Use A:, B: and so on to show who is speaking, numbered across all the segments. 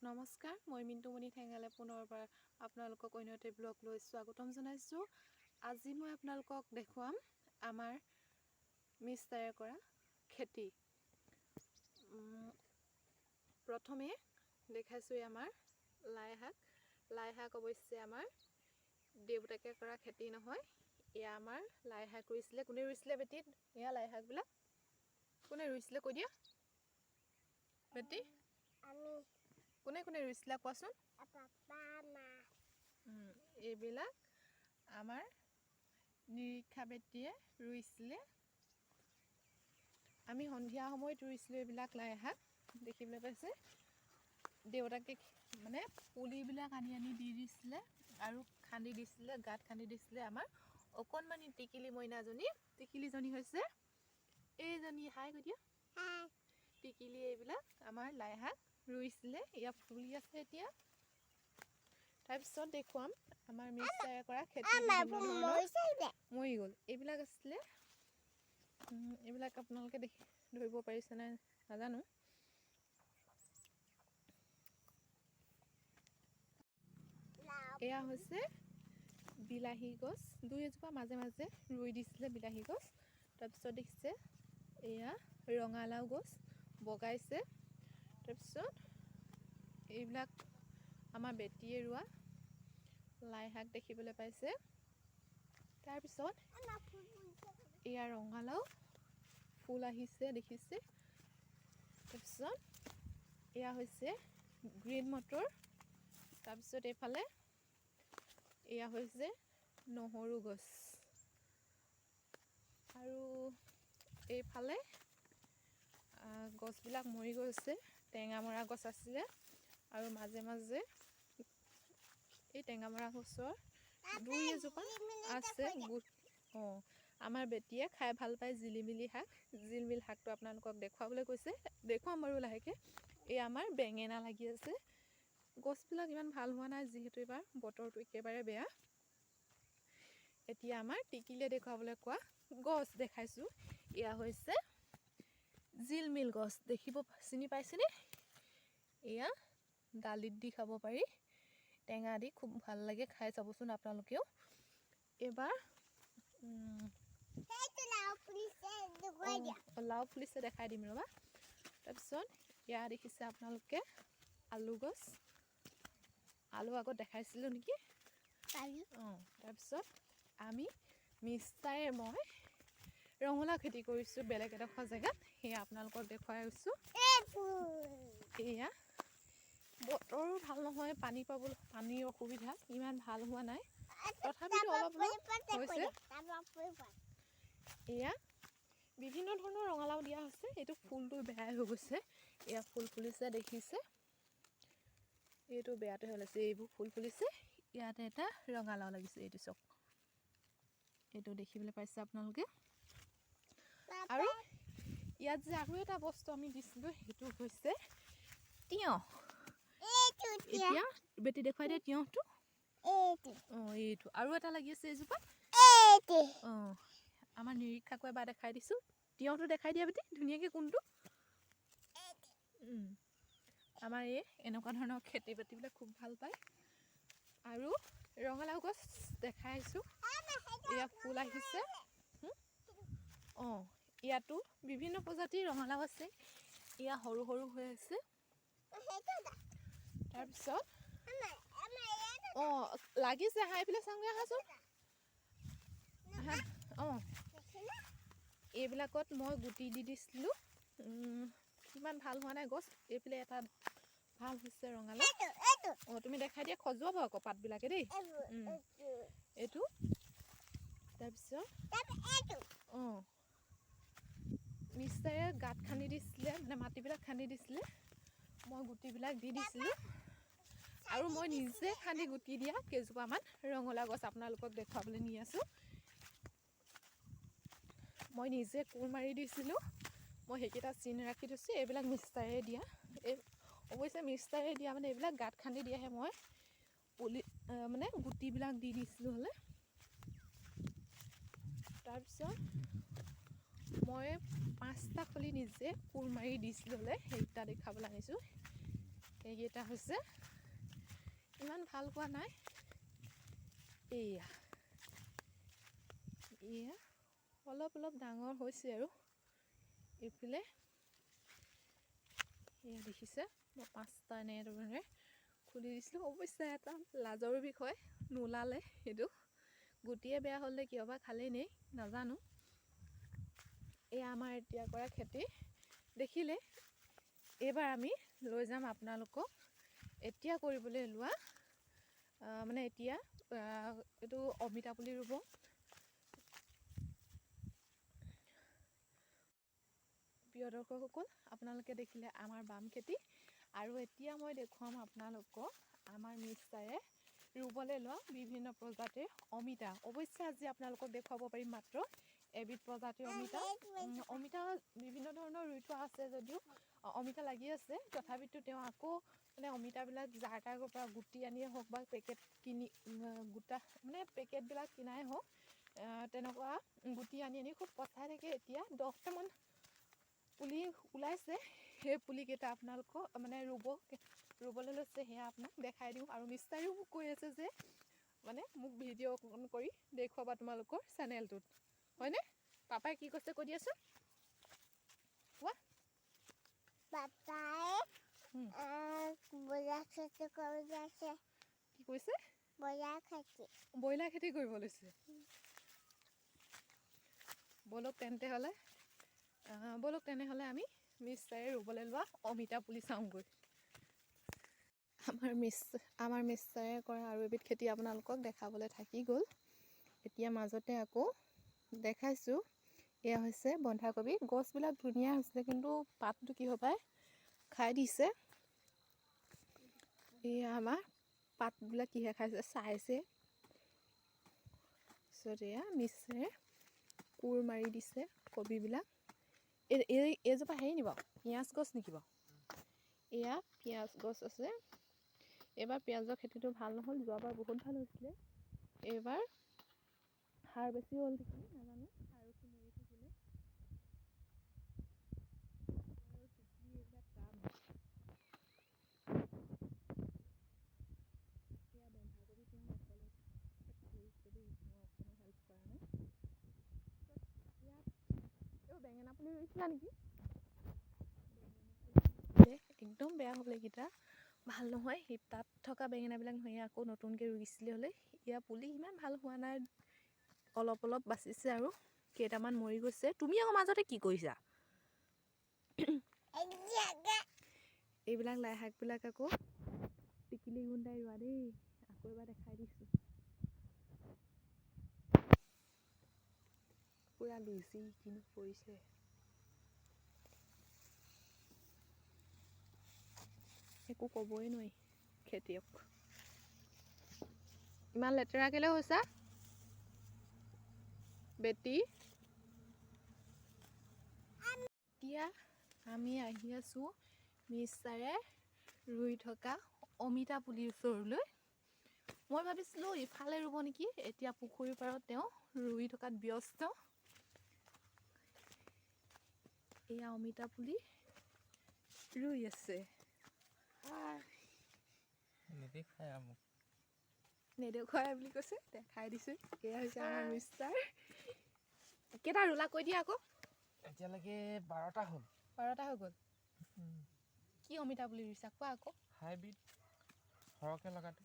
A: নমস্কাৰ, মই মিণ্টুমণি ঠেঙালে পুনৰবাৰ আপোনালোকক অন্য এটা ব্লগ লৈ স্বাগতম জনাইছোঁ। আজি মই আপোনালোকক দেখুৱাম আমাৰ মিষ্টাৰে কৰা খেতি। প্ৰথমে দেখাইছোঁ আমাৰ লাই শাক। লাই শাক অৱশ্যে আমাৰ দেউতাকে কৰা খেতি নহয়, এয়া আমাৰ লাই শাক ৰুইছিলে। কোনে ৰুইছিলে বেটি? এয়া লাই শাকবিলাক কোনে ৰুইছিলে কৈ দিয়া বেটি। কোনে কোনে ৰুইছিলে কোৱাচোন? এইবিলাক আমাৰ নিৰীক্ষা বেটীয়ে ৰুইছিলে। আমি সন্ধিয়া সময়ত ৰুইছিলোঁ এইবিলাক লাই শাক, দেখিবলৈ পাইছে। দেউতাকে মানে পুলিবিলাক আনি দি দিছিলে আৰু খান্দি দিছিলে, গাঁত খান্দি দিছিলে। আমাৰ অকণমানি টিকিলি মইনাজনী, টিকিলিজনী হৈছে এইজনী। হাই কৈ দিয়া। টিকিলি এইবিলাক আমাৰ লাই শাক ৰুইছিলে, ইয়াত ফুলি আছে এতিয়া। তাৰপিছত দেখুৱাম আমাৰ মিষ্টাৰে কৰা খেতি। মৰি গ'ল এইবিলাক আছিলে। এইবিলাক আপোনালোকে ধৰিব পাৰিছে নাই নাজানো। এয়া হৈছে বিলাহী গছ, দুই এজোপা মাজে মাজে ৰুই দিছিলে বিলাহী গছ। তাৰপিছত দেখিছে এয়া ৰঙালাও গছ বগাইছে। তাৰপিছত এইবিলাক আমাৰ বেটীয়ে ৰোৱা লাই শাক দেখিবলৈ পাইছে। তাৰপিছত এয়া ৰঙালাও ফুল আহিছে দেখিছে। তাৰপিছত এয়া হৈছে গ্ৰীণ মটৰ। তাৰপিছত এইফালে এয়া হৈছে নহৰু গছ আৰু এইফালে গছবিলাক মৰি গৈছে। টেঙামৰা গছ আছিলে আৰু মাজে মাজে এই টেঙামৰা গছৰ দুই এজোপা আছে। আমাৰ বেটীয়ে খাই ভাল পায় জিলিমিলি শাক। জিলমিল শাকটো আপোনালোকক দেখুৱাবলৈ কৈছে, দেখুৱাম বাৰু লাহেকৈ। এই আমাৰ বেঙেনা লাগি আছে। গছবিলাক ইমান ভাল হোৱা নাই যিহেতু এইবাৰ বতৰটো একেবাৰে বেয়া। এতিয়া আমাৰ টিকিলিয়ে দেখুৱাবলৈ কোৱা গছ দেখাইছোঁ। এয়া হৈছে জিলমিল গছ, দেখিব চিনি পাইছেনে? এয়া দালিত দি খাব পাৰি, টেঙা দি খুব ভাল লাগে খাই, চাবচোন আপোনালোকেও এবাৰ। লাও ফুলিছে দেখাই দিম ৰ'বা। তাৰপিছত এয়া দেখিছে আপোনালোকে আলু গছ। আলু আগত দেখাইছিলোঁ নেকি? তাৰপিছত আমি মিষ্টাৰে মই ৰঙালাও খেতি কৰিছোঁ বেলেগ এডোখৰ জেগাত, সেয়া আপোনালোকক দেখুৱাই গৈছোঁ। এয়া বতৰো ভাল নহয়, পানীৰ অসুবিধা, ইমান ভাল হোৱা নাই, তথাপিতো অলপ হৈছে। এয়া বিভিন্ন ধৰণৰ ৰঙালাও দিয়া হৈছে। এইটো ফুলটো বেয়াই হৈ গৈছে। এয়া ফুল ফুলিছে দেখিছে, এইটো বেয়াতে হৈ গৈছে। এইবোৰ ফুল ফুলিছে, ইয়াতে এটা ৰঙালাও লাগিছে। এইটো চাওক, এইটো দেখিবলৈ পাইছে আপোনালোকে। আৰু ইয়াত যে আৰু এটা বস্তু আমি দিছিলোঁ, সেইটো হৈছে তিয়ঁহ। এতিয়া বেটি দেখুৱাই দিয়ে তিয়ঁহটো। এইটো আৰু এটা লাগি আছে এজোপা। আমাৰ নিৰীক্ষাকো এবাৰ দেখাই দিছোঁ। তিয়ঁহটো দেখাই দিয়া বেটি ধুনীয়াকৈ কোনটো। আমাৰ এই এনেকুৱা ধৰণৰ খেতি বাতিবিলাক খুব ভাল পায়। আৰু ৰঙালাও গছ দেখাইছোঁ, এয়া ফুল আহিছে। ইয়াতো বিভিন্ন প্ৰজাতিৰ ৰঙালাও আছে। এয়া সৰু সৰু হৈ আছে। তাৰপিছত লাগিছে, হাই পেলাই চাওঁগৈ আহাচোন। এইবিলাকত মই গুটি দি দিছিলোঁ, ইমান ভাল হোৱা নাই গছ। এইফালে এটা ভাল হৈছে ৰঙালাও। তুমি দেখাই দিয়া, খজুৱাব আকৌ পাতবিলাকে দেই। এইটো তাৰপিছত মিষ্টাৰে গাঁত খান্দি দিছিলে, মানে মাটিবিলাক খান্দি দিছিলে। মই গুটিবিলাক দি দিছিলোঁ আৰু মই নিজে খান্দি গুটি দিয়া কেইজোপামান ৰঙালাও গছ আপোনালোকক দেখুৱাবলৈ নি আছোঁ। মই নিজে কোৰ মাৰি দিছিলোঁ, মই সেইকেইটা চিন ৰাখি থৈছোঁ। এইবিলাক মিষ্টাৰে দিয়া, অৱশ্যে মিষ্টাৰে দিয়া মানে এইবিলাক গাঁত খান্দি দিয়াহে। মই মানে গুটিবিলাক দি দিছিলোঁ হ'লে। তাৰপিছত মই 5টা কলি নিজে কোৰ মাৰি দিছিলোঁ হ'লে, সেইকেইটা দেখাবলৈ আনিছোঁ। এইকেইটা হৈছে ইমান ভাল পোৱা নাই। এয়া অলপ অলপ ডাঙৰ হৈছে আৰু এইফালে এয়া দেখিছে মই 5টা এনেদৰে খুলি দিছিলোঁ। অৱশ্যে এটা লাজৰ বিষয়, নোলালে সেইটো গুটিয়ে বেয়া হ'লে কিয় বা খালেই নেই নাজানো। এয়া আমাৰ এতিয়া কৰা খেতি দেখিলে। এইবাৰ আমি লৈ যাম আপোনালোকক এতিয়া কৰিবলৈ লোৱা মানে এতিয়া এইটো অমিতা পুলি ৰুব। প্ৰিয় দৰ্শকসকল, আপোনালোকে দেখিলে আমাৰ বাম খেতি, আৰু এতিয়া মই দেখুৱাম আপোনালোকক আমাৰ মিষ্টাৰে ৰুবলৈ লোৱা বিভিন্ন প্ৰজাতিৰ অমিতা। অৱশ্যে আজি আপোনালোকক দেখুৱাব পাৰিম মাত্ৰ এবিধ প্ৰজাতিৰ অমিতা। অমিতা বিভিন্ন ধৰণৰ ৰুই থোৱা আছে যদিও অমিতা লাগি আছে, তথাপিতো তেওঁ আকৌ মানে অমিতাবিলাক যাৰ তাৰ পৰা গুটি আনিয়ে হওক বা পেকেট কিনি গোটা মানে পেকেটবিলাক কিনাই হওক, তেনেকুৱা গুটি আনি খুব পচাই থাকে। এতিয়া 10টামান পুলি ওলাইছে, সেই পুলিকেইটা আপোনালোকক মানে ৰুবলৈ লৈছে, সেয়া আপোনাক দেখাই দিওঁ। আৰু মিষ্টাৰেও মোক কৈ আছে যে মানে মোক ভিডিঅ' অকণ কৰি দেখুৱাবা তোমালোকৰ চেনেলটোত, হয়নে? পাপাই কি কৈছে কৈ দিয়াচোন, কোৱা।
B: পাপাই ব্ৰইলাৰ খেতি কৰি আছে।
A: কি কৈছে?
B: ব্ৰইলাৰ
A: খেতি কৰিব লৈছে। ব'লক তেনেহ'লে আমি মিষ্টাৰে ৰুবলৈ লোৱা অমিতা পুলি চাওঁগৈ। আমাৰ মিষ্টাৰে কৰা আৰু এবিধ খেতি আপোনালোকক দেখাবলৈ থাকি গ'ল। এতিয়া মাজতে আকৌ দেখাইছোঁ, এয়া হৈছে বন্ধাকবি। গছবিলাক ধুনীয়া হৈছিলে, কিন্তু পাতটো কি হয় খাই দিছে। এয়া আমাৰ পাতবিলাক কিহে খাইছে চাইছে। তাৰপিছত এয়া মিষ্টাৰে কোৰ মাৰি দিছে কবিবিলাক। এইজোপা হেৰি নি বাৰু, পিঁয়াজ গছ নেকি বাৰু? এয়া পিঁয়াজ গছ আছে। এইবাৰ পিঁয়াজৰ খেতিটো ভাল নহ'ল, যোৱাবাৰ বহুত ভাল হৈছিলে। এইবাৰ সাৰ বেছি হ'ল নেকি নাজানো, সাৰটো মৰি থাকিলে। এইবিলাক কাম এয়া বন্ধাকবি তেওঁ অকলে কৰিছে দেই, মই অকণো হেল্প কৰা নাই। ইয়াত বেঙেনা পুলি ৰুইছিলা নেকি? একদম বেয়া হ'ল এইকেইটা, ভাল নহয়। সেই তাত থকা বেঙেনাবিলাক নহয়, আকৌ নতুনকৈ ৰুইছিলে হ'লে। ইয়াৰ পুলি ইমান ভাল হোৱা নাই, অলপ অলপ বাচিছে আৰু কেইটামান মৰি গৈছে। তুমি আকৌ মাজতে কি কৰিছা? এইবিলাক লাই শাকবিলাক আকৌ টিকিলি গুন্দাই ৰোৱা দেই, আকৌ এবাৰ দেখাই দিছোঁ। পুৰা লুজি কিনো পৰিছে। একো ক'বই নোৱাৰি খেতিয়ক। ইমান লেতেৰা কেলৈ হৈছা বেটি? এতিয়া আমি আহি আছোঁ মিষ্টাৰে ৰুই থকা অমিতা পুলিৰ ওচৰলৈ। মই ভাবিছিলোঁ ইফালে ৰুব নেকি, এতিয়া পুখুৰীৰ পাৰত তেওঁ ৰুই থকাত ব্যস্ত। এয়া অমিতা পুলি ৰুই আছে। নেদেখুৱাই বুলি কৈছে, দেখাই দিছোঁ। এয়া হৈছে আমাৰ মিষ্টাৰ। কেইটা ৰুলা কৈ দিয়া আকৌ।
C: এতিয়ালৈকে 12টা হ'ল।
A: 12টা হৈ গ'ল। কি অমিতা পুলি ৰুইছা কোৱা আকৌ।
C: হাইব্ৰিড সৰহকৈ লগাটো,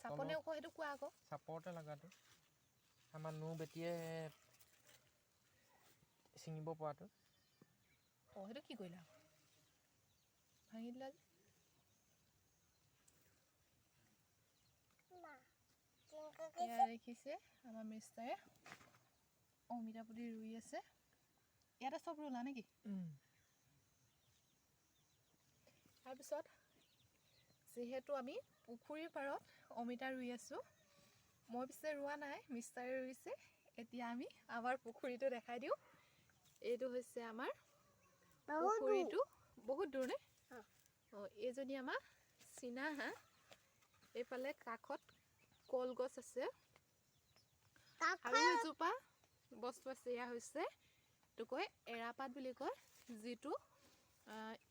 A: চাপনেও কয় সেইটো কোৱা আকৌ।
C: চাপৰতে লগাটো, আমাৰ নৌ বেটিয়ে ছিঙিব পৰাটো।
A: অঁ, সেইটো কি কৰিলা ভাঙি দিলা যে? এয়া দেখিছে আমাৰ মিষ্টাৰে অমিতা পুলি ৰুই আছে। ইয়াতে চব ৰুলা নেকি? তাৰপিছত যিহেতু আমি পুখুৰীৰ পাৰত অমিতা ৰুই আছোঁ, মই পিছে ৰোৱা নাই, মিষ্টাৰে ৰুইছে। এতিয়া আমি আমাৰ পুখুৰীটো দেখাই দিওঁ। এইটো হৈছে আমাৰ পুখুৰীটো, বহুত দূৰ নে? অঁ, এইজনী আমাৰ চীনা হাঁহ। এইফালে কাষত কলগছ আছে আৰু এজোপা বস্তু আছে। এয়া হৈছে এইটো কয় এৰাপাত বুলি কয়, যিটো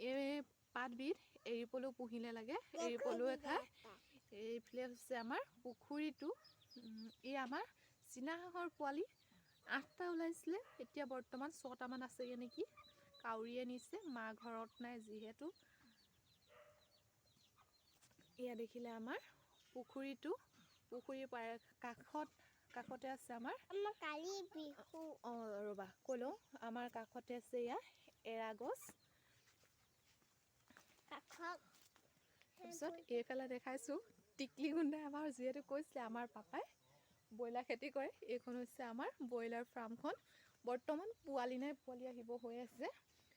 A: এই পাতবিধ এৰী পলু পুহিলে লাগে, এৰী পলুৱে খায়। এইফালে হৈছে আমাৰ পুখুৰীটো। এই আমাৰ চীনা হাঁহৰ পোৱালি 8টা ওলাইছিলে, এতিয়া বৰ্তমান 6টামান আছেগৈ নেকি। কাউৰীয়ে নিছে, মা ঘৰত নাই যিহেতু। এয়া দেখিলে আমাৰ পুখুৰীটো, পুখুৰীৰ কাষতে আছে আমাৰ
B: কালি বিহু
A: ৰ'বা কৈ লওঁ, আমাৰ কাষতে আছে এয়া এৰা গছ। তাৰপিছত এইফালে দেখাইছোঁ টিকলি গুণ্ডা। আমাৰ যিহেতু কৈছিলে আমাৰ পাপাই ব্ৰইলাৰ খেতি কৰে, এইখন হৈছে আমাৰ ব্ৰইলাৰ ফাৰ্মখন। বৰ্তমান পোৱালি নাই, পোৱালি আহিব হৈ আছে।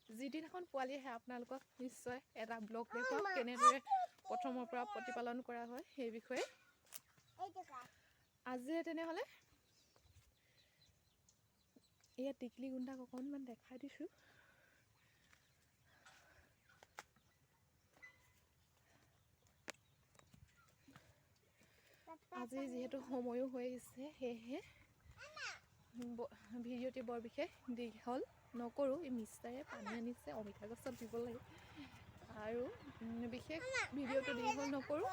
A: যিদিনাখন পোৱালি আহে আপোনালোকক নিশ্চয় এটা ব্লগ দেখুৱাম, কেনেদৰে প্ৰথমৰ পৰা প্ৰতিপালন কৰা হয় সেই বিষয়ে। আজি তেনেহ'লে এয়া টিকলি গুণ্ডাক অকণমান দেখাই দিছোঁ। আজি যিহেতু সময়ো হৈ আহিছে, সেয়েহে ভিডিঅ'টি বৰ বিশেষ দীঘল নকৰোঁ। এই মিষ্টাৰে পানী আনিছে, অমিতা গছত দিব লাগে, আৰু বিশেষ ভিডিঅ'টো দীঘল নকৰোঁ।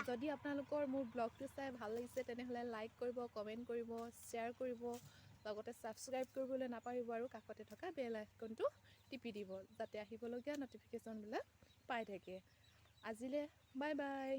A: যদি আপোনালোকৰ মোৰ ব্লগটো চাই ভাল লাগিছে তেনেহ'লে লাইক কৰিব, কমেণ্ট কৰিব, শ্বেয়াৰ কৰিব, লগতে ছাবস্ক্ৰাইব কৰিবলৈ নাপাহৰিব, আৰু কাষতে থকা বেল আইকনটো টিপি দিব যাতে আহিবলগীয়া ন'টিফিকেশ্যনবিলাক পাই থাকে। আজিলৈ বাই বাই।